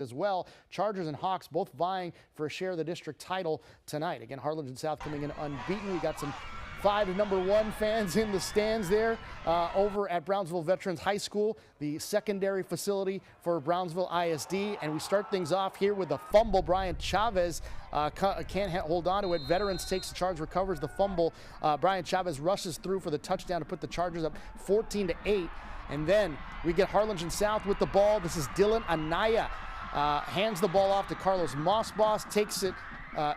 as well. Chargers and Hawks both vying for a share of the district title tonight. Again, Harlingen South coming in unbeaten. We got some 5 number 1 fans in the stands there over at Brownsville Veterans High School, the secondary facility for Brownsville ISD. And we start things off here with a fumble. Brian Chavez can't hold on to it. Veterans takes the charge, recovers the fumble. Brian Chavez rushes through for the touchdown to put the Chargers up 14-8. And then we get Harlingen South with the ball. This is Dylan Anaya. Hands the ball off to Carlos Mossboss, takes it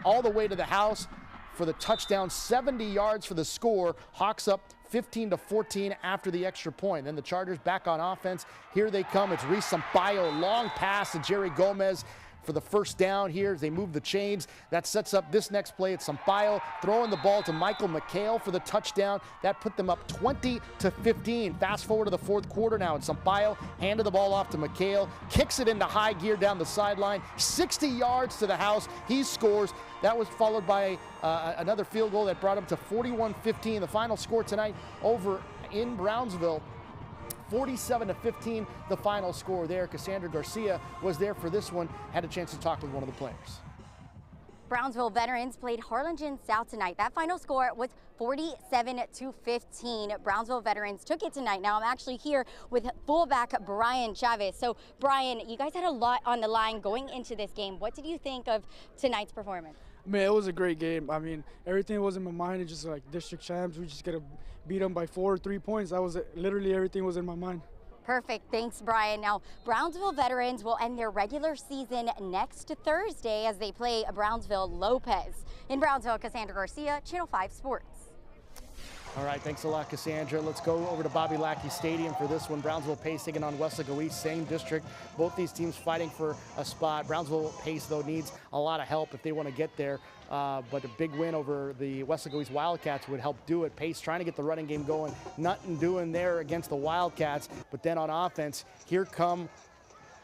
all the way to the house for the touchdown, 70 yards for the score. Hawks up 15-14 after the extra point. Then the Chargers back on offense. Here they come. It's Reese Sampaio, long pass to Jerry Gomez for the first down here as they move the chains. That sets up this next play. It's Sampaio throwing the ball to Michael McHale for the touchdown. That put them up 20-15. Fast forward to the fourth quarter now, and Sampaio handed the ball off to McHale, kicks it into high gear down the sideline, 60 yards to the house. He scores. That was followed by another field goal that brought him to 41-15. The final score tonight over in Brownsville, 47-15, the final score there. Cassandra Garcia was there for this one, had a chance to talk with one of the players. Brownsville Veterans played Harlingen South tonight. That final score was 47-15. Brownsville Veterans took it tonight. Now I'm actually here with fullback Brian Chavez. So Brian, you guys had a lot on the line going into this game. What did you think of tonight's performance? Man, it was a great game. I mean, everything was in my mind. It's just like district champs. We just got to beat them by 4 or 3 points. That was literally everything was in my mind. Perfect. Thanks, Brian. Now, Brownsville Veterans will end their regular season next Thursday as they play Brownsville Lopez. In Brownsville, Cassandra Garcia, Channel 5 Sports. All right, thanks a lot, Cassandra. Let's go over to Bobby Lackey Stadium for this one. Brownsville Pace taking on Weslaco East, same district. Both these teams fighting for a spot. Brownsville Pace, though, needs a lot of help if they want to get there. But a big win over the Weslaco East Wildcats would help do it. Pace trying to get the running game going. Nothing doing there against the Wildcats. But then on offense, here come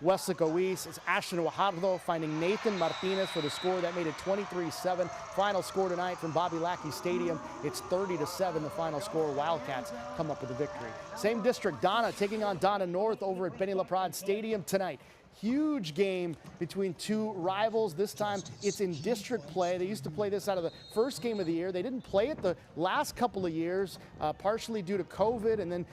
Weslaco East. It's Ashton Wajardo finding Nathan Martinez for the score. That made it 23-7. Final score tonight from Bobby Lackey Stadium. It's 30-7, the final score. Wildcats come up with the victory. Same district, Donna taking on Donna North over at Benny LaPrade Stadium tonight. Huge game between two rivals. This time it's in district play. They used to play this out of the first game of the year. They didn't play it the last couple of years, partially due to COVID and then,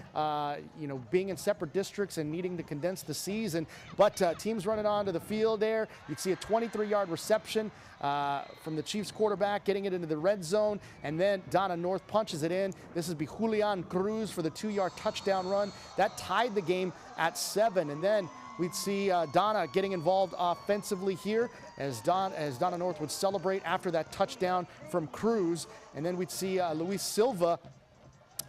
being in separate districts and needing to condense the season. But teams running onto the field there. You'd see a 23-yard reception from the Chiefs quarterback, getting it into the red zone, and then Donna North punches it in. This is Julian Cruz for the 2-yard touchdown run. That tied the game at 7, and then we'd see Donna getting involved offensively here as Donna North would celebrate after that touchdown from Cruz. And then we'd see Luis Silva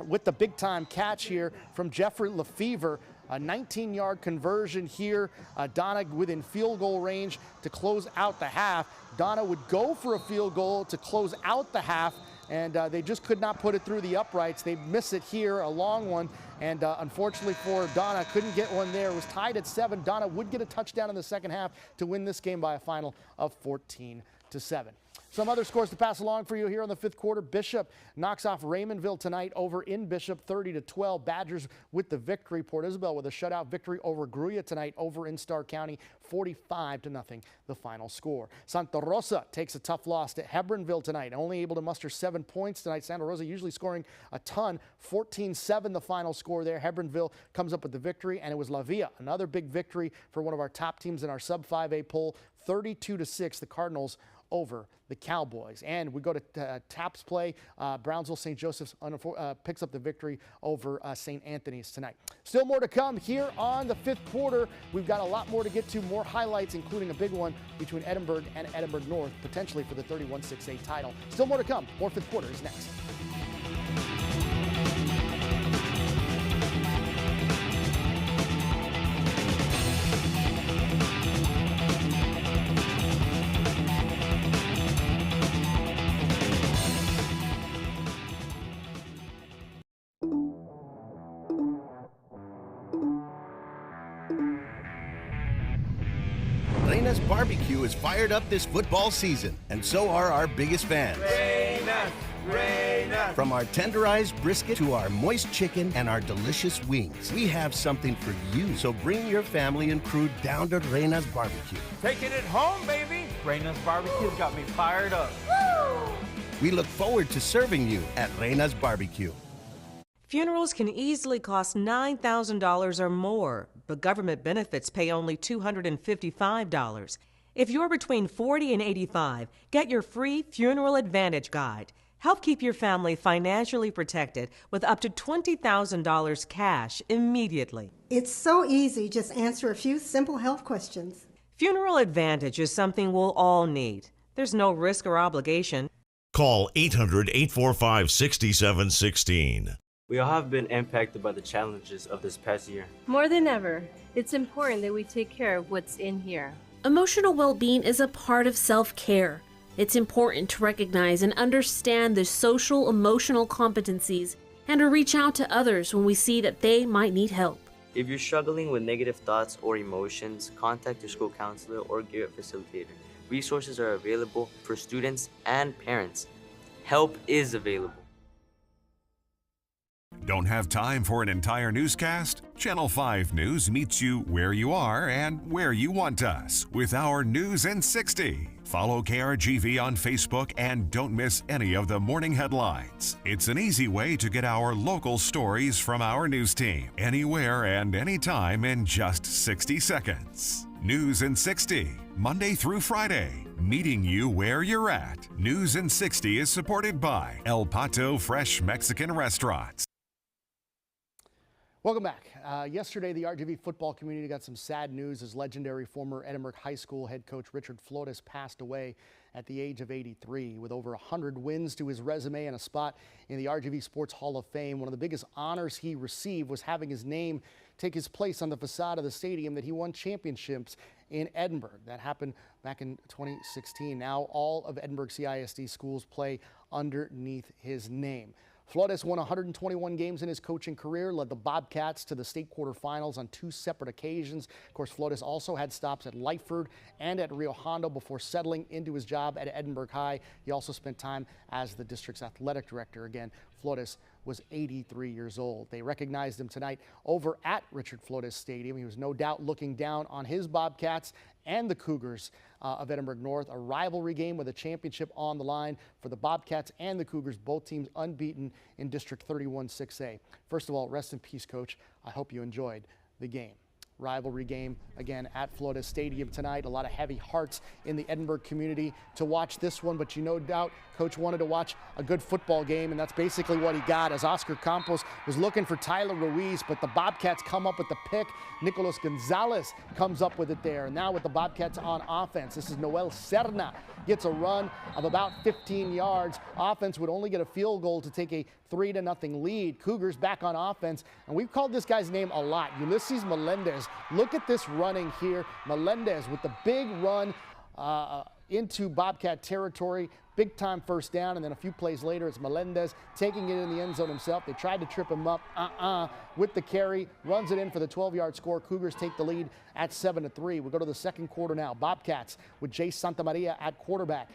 with the big-time catch here from Jeffrey Lefevre. A 19-yard conversion here. Donna within field goal range to close out the half. Donna would go for a field goal to close out the half, and they just could not put it through the uprights. They miss it here, a long one, and unfortunately for Donna, couldn't get one there. It was tied at 7. Donna would get a touchdown in the second half to win this game by a final of 14-7. Some other scores to pass along for you here on the 5th quarter. Bishop knocks off Raymondville tonight over in Bishop, 30-12. Badgers with the victory. Port Isabel with a shutout victory over Gruya tonight over in Starr County, 45-0, the final score. Santa Rosa takes a tough loss to Hebronville tonight, only able to muster 7 points tonight. Santa Rosa usually scoring a ton, 14-7 the final score there. Hebronville comes up with the victory, and it was La Villa, another big victory for one of our top teams in our sub-5A poll, 32-6, the Cardinals over the Cowboys. And we go to TAPS play. Brownsville St. Joseph's picks up the victory over St. Anthony's tonight. Still more to come here on the 5th quarter. We've got a lot more to get to, more highlights, including a big one between Edinburgh and Edinburgh North, potentially for the 31-6A title. Still more to come. More 5th quarter is next. Reyna's barbecue is fired up this football season, and so are our biggest fans. Reyna, Reyna. From our tenderized brisket to our moist chicken and our delicious wings, we have something for you. So bring your family and crew down to Reyna's Barbecue. Taking it home, baby. Reyna's Barbecue got me fired up. We look forward to serving you at Reyna's Barbecue. Funerals can easily cost $9,000 or more, but government benefits pay only $255. If you're between 40 and 85, get your free Funeral Advantage Guide. Help keep your family financially protected with up to $20,000 cash immediately. It's so easy. Just answer a few simple health questions. Funeral Advantage is something we'll all need. There's no risk or obligation. Call 800-845-6716. We all have been impacted by the challenges of this past year. More than ever, it's important that we take care of what's in here. Emotional well-being is a part of self-care. It's important to recognize and understand the social, emotional competencies and to reach out to others when we see that they might need help. If you're struggling with negative thoughts or emotions, contact your school counselor or gear facilitator. Resources are available for students and parents. Help is available. Don't have time for an entire newscast? Channel 5 News meets you where you are and where you want us with our News in 60. Follow KRGV on Facebook and don't miss any of the morning headlines. It's an easy way to get our local stories from our news team anywhere and anytime in just 60 seconds. News in 60, Monday through Friday, meeting you where you're at. News in 60 is supported by El Pato Fresh Mexican Restaurants. Welcome back. Yesterday, the RGV football community got some sad news as legendary former Edinburgh High School head coach Richard Flores passed away at the age of 83. With over 100 wins to his resume and a spot in the RGV Sports Hall of Fame, one of the biggest honors he received was having his name take his place on the facade of the stadium that he won championships in Edinburgh. That happened back in 2016. Now all of Edinburgh CISD schools play underneath his name. Flores won 121 games in his coaching career, led the Bobcats to the state quarterfinals on 2 separate occasions. Of course, Flores also had stops at Lightford and at Rio Hondo before settling into his job at Edinburgh High. He also spent time as the district's athletic director. Again, Flores was 83 years old. They recognized him tonight over at Richard Flores Stadium. He was no doubt looking down on his Bobcats and the Cougars of Edinburgh North, a rivalry game with a championship on the line for the Bobcats and the Cougars, both teams unbeaten in District 31 6A. First of all, rest in peace, Coach. I hope you enjoyed the game. Rivalry game again at Flores Stadium tonight. A lot of heavy hearts in the Edinburgh community to watch this one, but you no doubt Coach wanted to watch a good football game, and that's basically what he got as Oscar Campos was looking for Tyler Ruiz, but the Bobcats come up with the pick. Nicolas Gonzalez comes up with it there. And now with the Bobcats on offense, this is Noel Serna. Gets a run of about 15 yards. Offense would only get a field goal to take a 3-0 lead. Cougars back on offense, and we've called this guy's name a lot, Ulysses Melendez. Look at this running here. Melendez with the big run into Bobcat territory. Big time first down, and then a few plays later, it's Melendez taking it in the end zone himself. They tried to trip him up with the carry, runs it in for the 12-yard score. Cougars take the lead at 7-3. We'll go to the second quarter now. Bobcats with Jay Santamaria at quarterback.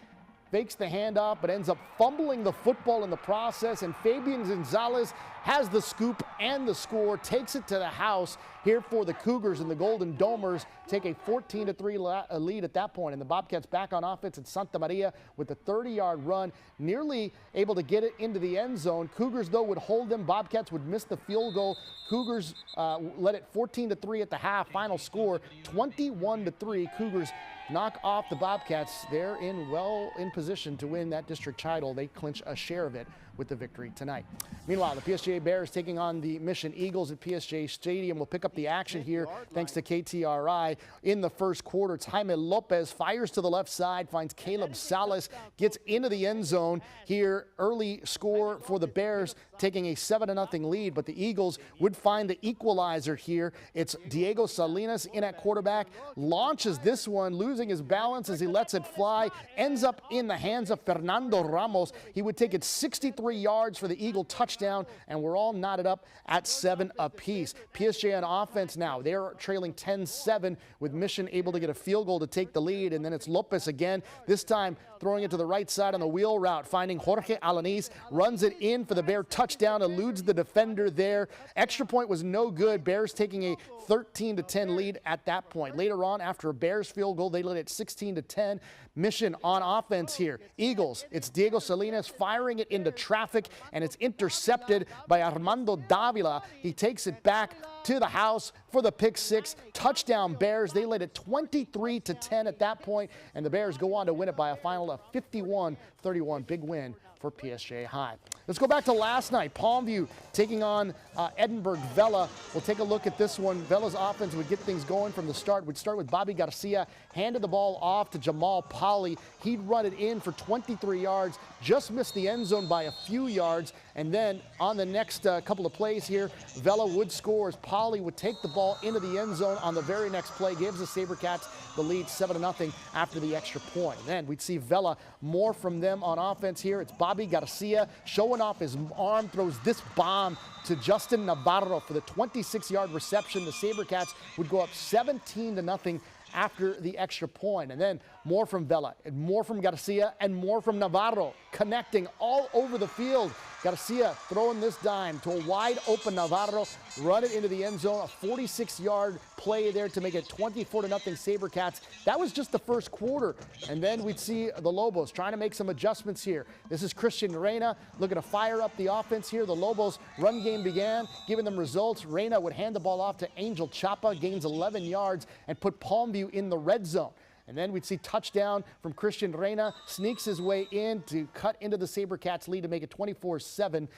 Fakes the handoff, but ends up fumbling the football in the process, and Fabian Gonzalez has the scoop and the score, takes it to the house here for the Cougars, and the Golden Domers take a 14-3 lead at that point. And the Bobcats back on offense at Santa Maria with a 30-yard run, nearly able to get it into the end zone. Cougars, though, would hold them. Bobcats would miss the field goal. Cougars led it 14-3 at the half. Final score 21-3. Cougars knock off the Bobcats. They're in position to win that district title. They clinch a share of it with the victory tonight. Meanwhile, the PSJA Bears taking on the Mission Eagles at PSJA Stadium. Will pick up the action here thanks to KTRI. In the first quarter, Jaime Lopez fires to the left side, finds Caleb Salas, gets into the end zone here. Early score for the Bears, taking a 7-0 lead, but the Eagles would find the equalizer here. It's Diego Salinas in at quarterback, launches this one, losing his balance as he lets it fly, ends up in the hands of Fernando Ramos. He would take it 63 23 yards for the Eagle touchdown, and we're all knotted up at 7 apiece. PSJA on offense now. They're trailing 10-7 with Mission able to get a field goal to take the lead, and then it's Lopez again, this time throwing it to the right side on the wheel route, finding Jorge Alanis, runs it in for the Bear touchdown, eludes the defender there. Extra point was no good. Bears taking a 13-10 lead at that point. Later on, after a Bears field goal, they led it 16-10. Mission on offense here. Eagles, it's Diego Salinas firing it into traffic, and it's intercepted by Armando Davila. He takes it back to the house for the pick six. Touchdown Bears. They led it 23-10 at that point, and the Bears go on to win it by a final of 51-31. Big win for PSJA High. Let's go back to last night. Palmview taking on Edinburgh Vela. We'll take a look at this one. Vela's offense would get things going from the start. Would start with Bobby Garcia, handed the ball off to Jamal Polly. He'd run it in for 23 yards, just missed the end zone by a few yards, and then on the next couple of plays here, Vela would score as Polly would take the ball into the end zone on the very next play, gives the SaberCats the lead 7-0 after the extra point. And then we'd see Vela, more from them on offense here. It's Bobby Garcia showing off his arm, throws this bomb to Justin Navarro for the 26-yard reception. The SaberCats would go up 17-0 after the extra point. And then more from Vela, and more from Garcia, and more from Navarro, connecting all over the field. Garcia throwing this dime to a wide open Navarro, run it into the end zone, a 46-yard play there to make it 24-0 SaberCats. That was just the first quarter. And then we'd see the Lobos trying to make some adjustments here. This is Christian Reyna looking to fire up the offense here. The Lobos run game began, giving them results. Reyna would hand the ball off to Angel Chapa, gains 11 yards, and put Palmview in the red zone. And then we'd see touchdown from Christian Reyna, sneaks his way in to cut into the SaberCats lead to make it 24-7.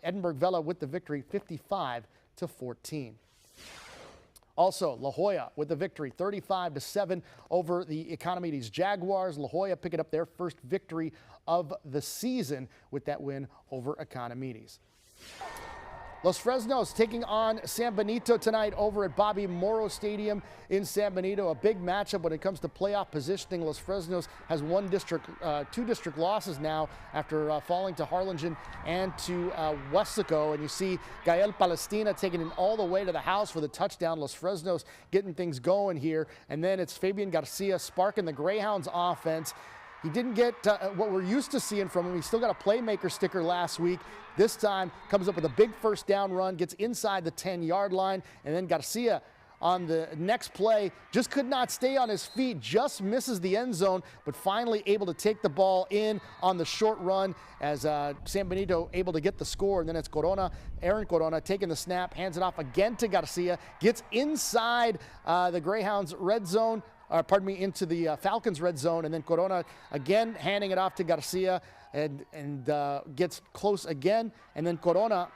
Edinburgh Vela with the victory, 55-14. Also, La Jolla with the victory, 35-7 over the Economides Jaguars. La Jolla picking up their first victory of the season with that win over Economides. Los Fresnos taking on San Benito tonight over at Bobby Morrow Stadium in San Benito. A big matchup when it comes to playoff positioning. Los Fresnos has two district losses now after falling to Harlingen and to Weslaco. And you see Gael Palestina taking it all the way to the house for the touchdown. Los Fresnos getting things going here. And then it's Fabian Garcia sparking the Greyhounds offense. He didn't get what we're used to seeing from him. He still got a playmaker sticker last week. This time comes up with a big first down run, gets inside the 10-yard line, and then Garcia on the next play just could not stay on his feet, just misses the end zone, but finally able to take the ball in on the short run as San Benito able to get the score. And then it's Corona, Aaron Corona taking the snap, hands it off again to Garcia, gets inside the Greyhounds red zone, into the Falcons red zone, and then Corona again handing it off to Garcia and gets close again, and then Corona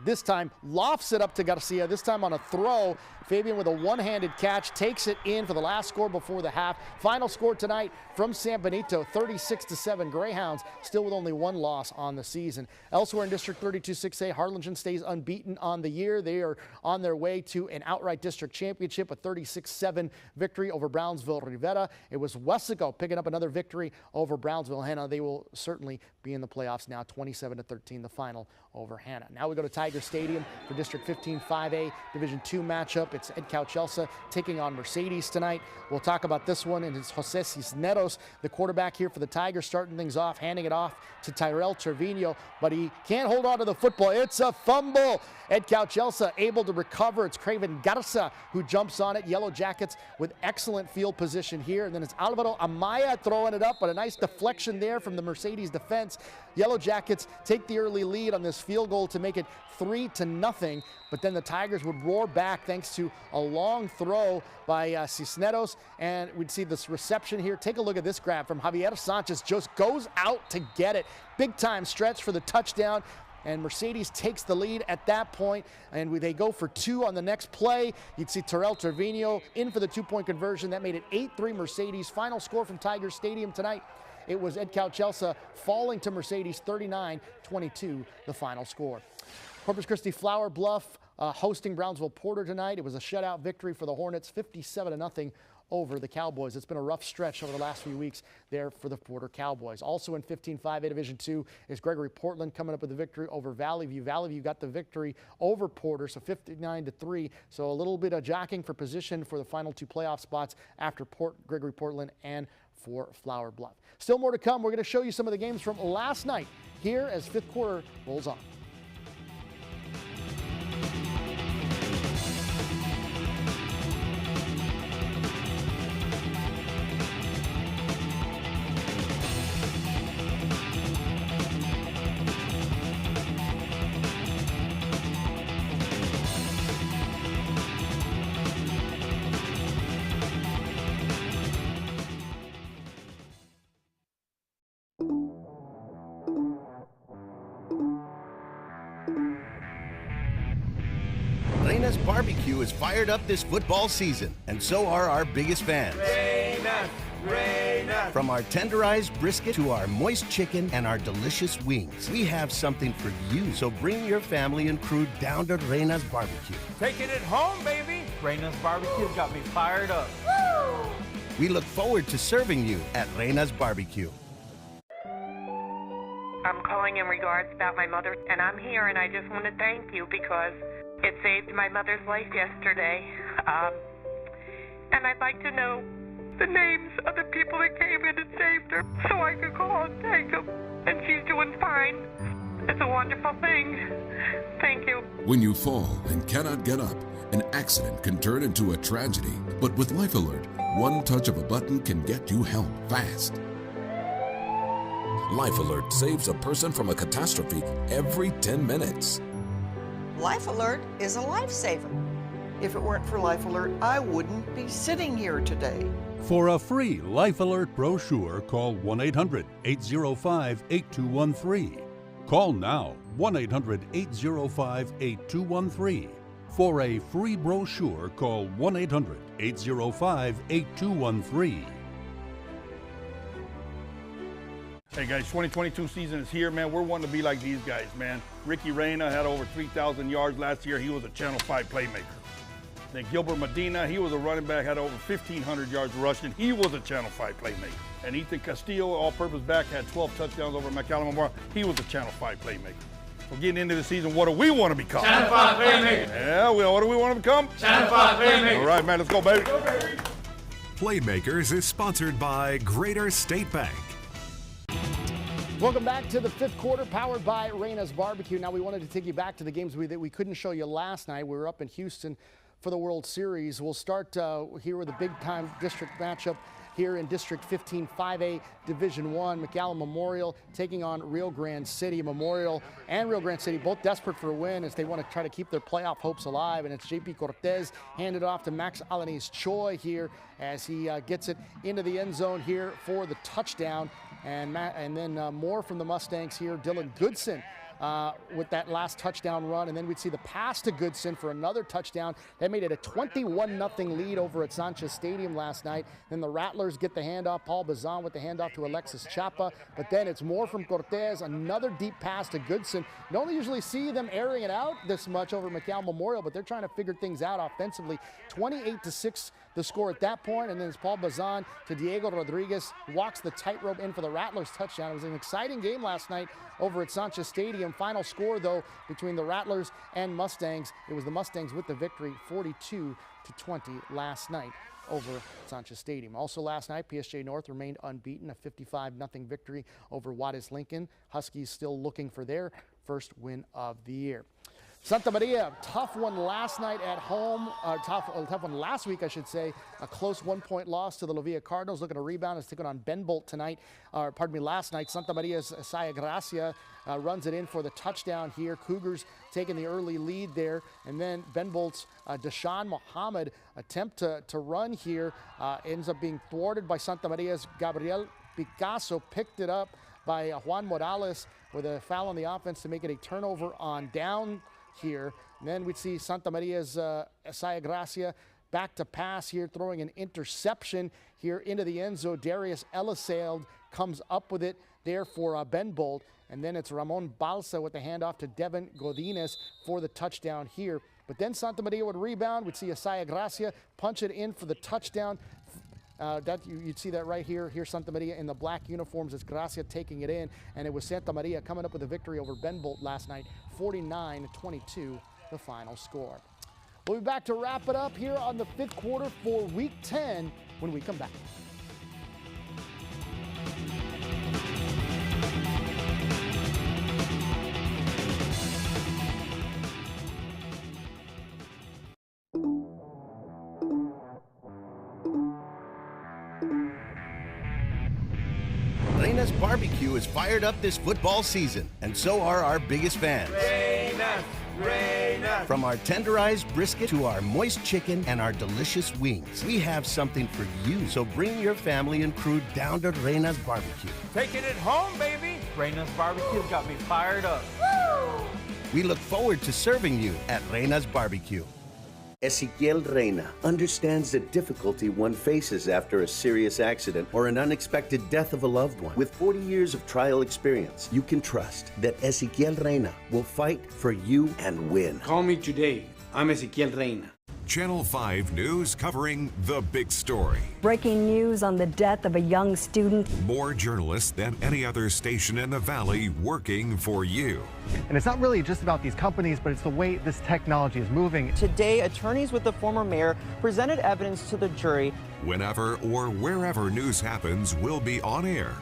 this time lofts it up to Garcia, this time on a throw. Fabian with a one-handed catch takes it in for the last score before the half. Final score tonight from San Benito, 36-7. Greyhounds still with only one loss on the season. Elsewhere in District 32-6A, Harlingen stays unbeaten on the year. They are on their way to an outright district championship, a 36-7 victory over Brownsville Rivera. It was Weslaco picking up another victory over Brownsville Hanna. They will certainly be in the playoffs now, 27-13, the final over Hanna. Now we go to Tiger Stadium for District 15-5A Division II matchup. It's Ed Couch Elsa taking on Mercedes tonight. We'll talk about this one, and it's Jose Cisneros, the quarterback here for the Tigers, starting things off, handing it off to Tyrell Trevino, but he can't hold on to the football. It's a fumble. Ed Couch Elsa able to recover. It's Craven Garza who jumps on it. Yellow Jackets with excellent field position here, and then it's Alvaro Amaya throwing it up, but a nice deflection there from the Mercedes defense. Yellow Jackets take the early lead on this field goal to make it 3-0, but then the Tigers would roar back thanks to a long throw by Cisneros, and we'd see this reception here. Take a look at this grab from Javier Sanchez, just goes out to get it. Big time stretch for the touchdown, and Mercedes takes the lead at that point, and they go for two on the next play. You'd see Terrell Trevino in for the two-point conversion. That made it 8-3 Mercedes. Final score from Tiger Stadium tonight, it was Ed Couch Elsa falling to Mercedes, 39-22, the final score. Corpus Christi Flower Bluff hosting Brownsville Porter tonight. It was a shutout victory for the Hornets, 57-0 over the Cowboys. It's been a rough stretch over the last few weeks there for the Porter Cowboys. Also in 15-5A Division II is Gregory Portland coming up with the victory over Valley View. Valley View got the victory over Porter, so 59-3. So a little bit of jockeying for position for the final two playoff spots after Gregory Portland and for Flower Bluff. Still more to come. We're going to show you some of the games from last night here as fifth quarter rolls on. Reyna's Barbecue is fired up this football season, and so are our biggest fans. Reyna, Reyna. From our tenderized brisket to our moist chicken and our delicious wings, we have something for you. So bring your family and crew down to Reyna's Barbecue. Taking it home, baby. Reyna's Barbecue got me fired up. Woo! We look forward to serving you at Reyna's Barbecue. I'm calling in regards about my mother, and I'm here, and I just want to thank you because it saved my mother's life yesterday. And I'd like to know the names of the people that came in and saved her so I could call and thank them. And she's doing fine. It's a wonderful thing. Thank you. When you fall and cannot get up, an accident can turn into a tragedy. But with Life Alert, one touch of a button can get you help fast. Life Alert saves a person from a catastrophe every 10 minutes. Life Alert is a lifesaver. If it weren't for Life Alert, I wouldn't be sitting here today. For a free Life Alert brochure, call 1-800-805-8213. Call now, 1-800-805-8213. For a free brochure, call 1-800-805-8213. Hey guys, 2022 season is here, man. We're wanting to be like these guys, man. Ricky Reyna had over 3,000 yards last year. He was a Channel 5 playmaker. Then Gilbert Medina, he was a running back, had over 1,500 yards rushing. He was a Channel 5 playmaker. And Ethan Castillo, all-purpose back, had 12 touchdowns over McAllen Memorial. He was a Channel 5 playmaker. So getting into the season, what do we want to become? Channel 5 playmaker. Yeah, what do we want to become? Channel 5 playmaker. All right, man, let's go, baby. Playmakers is sponsored by Greater State Bank. Welcome back to the fifth quarter, powered by Reyna's Barbecue. Now, we wanted to take you back to the games that we couldn't show you last night. We were up in Houston for the World Series. We'll start here with a big-time district matchup here in District 15, 5A Division 1. McAllen Memorial taking on Rio Grande City. Memorial and Rio Grande City both desperate for a win as they want to try to keep their playoff hopes alive. And it's JP Cortez handed off to Max Alanis Choi here as he gets it into the end zone here for the touchdown. And then more from the Mustangs here. Dylan Goodson with that last touchdown run. And then we'd see the pass to Goodson for another touchdown. That made it a 21-0 lead over at Sanchez Stadium last night. Then the Rattlers get the handoff. Paul Bazan with the handoff to Alexis Chapa. But then it's more from Cortez. Another deep pass to Goodson. You don't usually see them airing it out this much over McAllen Memorial, but they're trying to figure things out offensively. 28-6 the score at that point, and then it's Paul Bazan to Diego Rodriguez, walks the tightrope in for the Rattlers touchdown. It was an exciting game last night over at Sanchez Stadium. Final score, though, between the Rattlers and Mustangs, it was the Mustangs with the victory, 42-20 last night over Sanchez Stadium. Also last night, PSJA North remained unbeaten, a 55-0 victory over Juarez Lincoln. Huskies still looking for their first win of the year. Santa Maria, tough one last night at home, tough one last week, I should say. A close 1-point loss to the La Villa Cardinals. Looking to rebound and taking on Ben Bolt tonight. Last night. Santa Maria's Saya Gracia runs it in for the touchdown here. Cougars taking the early lead there. And then Ben Bolt's Deshaun Mohammed attempt to run here ends up being thwarted by Santa Maria's Gabriel Picasso. Picked it up by Juan Morales with a foul on the offense to make it a turnover on down here. And then we'd see Santa Maria's Saya Gracia back to pass here, throwing an interception here into the end zone. Darius Ellisald comes up with it there for Ben Bolt. And then it's Ramon Balsa with the handoff to Devin Godinez for the touchdown here. But then Santa Maria would rebound. We'd see Saya Gracia punch it in for the touchdown. You'd see that right here. Here's Santa Maria in the black uniforms. It's Gracia taking it in, and it was Santa Maria coming up with a victory over Ben Bolt last night, 49-22, the final score. We'll be back to wrap it up here on the 5th quarter for Week 10 when we come back. Reyna's Barbecue is fired up this football season, and so are our biggest fans. Reyna, Reyna. From our tenderized brisket to our moist chicken and our delicious wings, we have something for you. So bring your family and crew down to Reyna's Barbecue. Taking it home, baby. Reyna's barbecue's got me fired up. Woo! We look forward to serving you at Reyna's Barbecue. Ezequiel Reyna understands the difficulty one faces after a serious accident or an unexpected death of a loved one. With 40 years of trial experience, you can trust that Ezequiel Reyna will fight for you and win. Call me today. I'm Ezequiel Reyna. Channel 5 News covering the big story. Breaking news on the death of a young student. More journalists than any other station in the Valley working for you. And it's not really just about these companies, but it's the way this technology is moving. Today, attorneys with the former mayor presented evidence to the jury. Whenever or wherever news happens, we'll be on air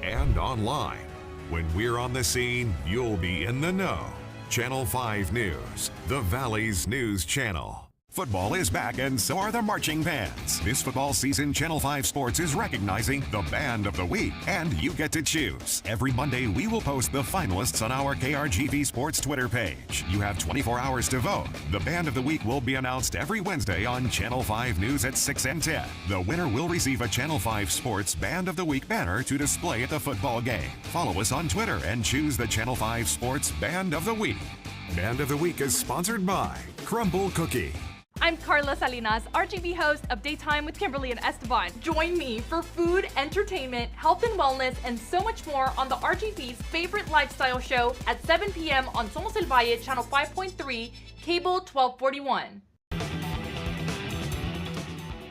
and online. When we're on the scene, you'll be in the know. Channel 5 News, the Valley's news channel. Football is back, and so are the marching bands. This football season, Channel 5 Sports is recognizing the Band of the Week, and you get to choose. Every Monday, we will post the finalists on our KRGV Sports Twitter page. You have 24 hours to vote. The Band of the Week will be announced every Wednesday on Channel 5 News at 6 and 10. The winner will receive a Channel 5 Sports Band of the Week banner to display at the football game. Follow us on Twitter and choose the Channel 5 Sports Band of the Week. Band of the Week is sponsored by Crumble Cookie. I'm Carla Salinas, RGV host of Daytime with Kimberly and Esteban. Join me for food, entertainment, health and wellness, and so much more on the RGV's favorite lifestyle show at 7 p.m. on Somos El Valle, Channel 5.3, Cable 1241.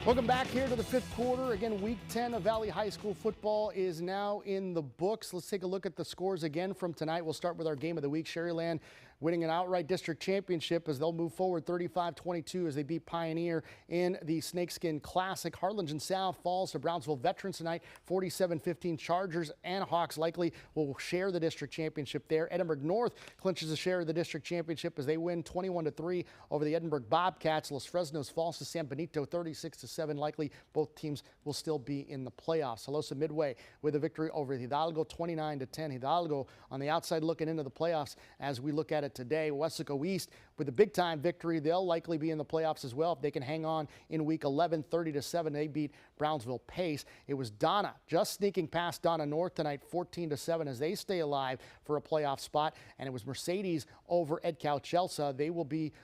Welcome back here to the 5th quarter. Again, Week 10 of Valley High School football is now in the books. Let's take a look at the scores again from tonight. We'll start with our game of the week. Sherryland winning an outright district championship as they'll move forward 35-22 as they beat Pioneer in the Snakeskin Classic. Harlingen South falls to Brownsville Veterans tonight, 47-15. Chargers and Hawks likely will share the district championship there. Edinburgh North clinches a share of the district championship as they win 21-3 over the Edinburgh Bobcats. Los Fresnos falls to San Benito 36-7. Likely both teams will still be in the playoffs. Salosa Midway with a victory over Hidalgo 29-10. Hidalgo on the outside looking into the playoffs as we look at it today. Weslaco East with a big time victory. They'll likely be in the playoffs as well if they can hang on in week 11, 30-7. They beat Brownsville Pace. It was Donna just sneaking past Donna North tonight, 14-7 as they stay alive for a playoff spot. And it was Mercedes over Edcouch Elsa. They will be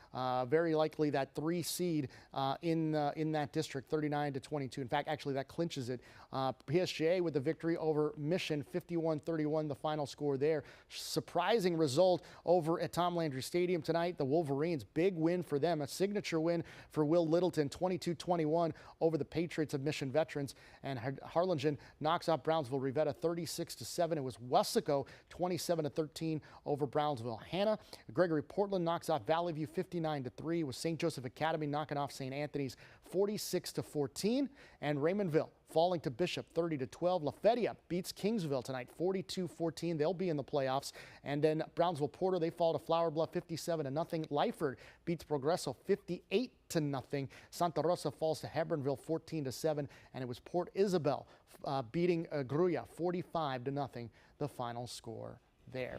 very likely that 3 seed in that district, 39-22. In fact, actually that clinches it. PSJA with the victory over Mission, 51-31, the final score there. Surprising result over at Tom Landry Stadium tonight. The Wolverines, big win for them, a signature win for Will Littleton, 22-21 over the Patriots of Mission Veterans. And Harlingen knocks out Brownsville Rivetta 36-7. It was Weslaco 27-13 over Brownsville. Hannah Gregory Portland knocks out Valley View 59-3. It was St. Joseph Academy knocking off St. Anthony's 46-14. And Raymondville falling to Bishop 30-12. Lafayette beats Kingsville tonight 42-14. They'll be in the playoffs. And then Brownsville Porter, they fall to Flower Bluff 57-0. Lyford beats Progreso 58-0. Santa Rosa falls to Hebronville 14-7. And it was Port Isabel beating Gruya 45-0, the final score there.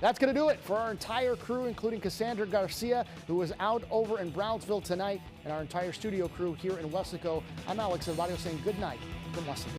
That's going to do it for our entire crew, including Cassandra Garcia, who was out over in Brownsville tonight, and our entire studio crew here in Weslaco. I'm Alex Elvario saying good night from Weslaco.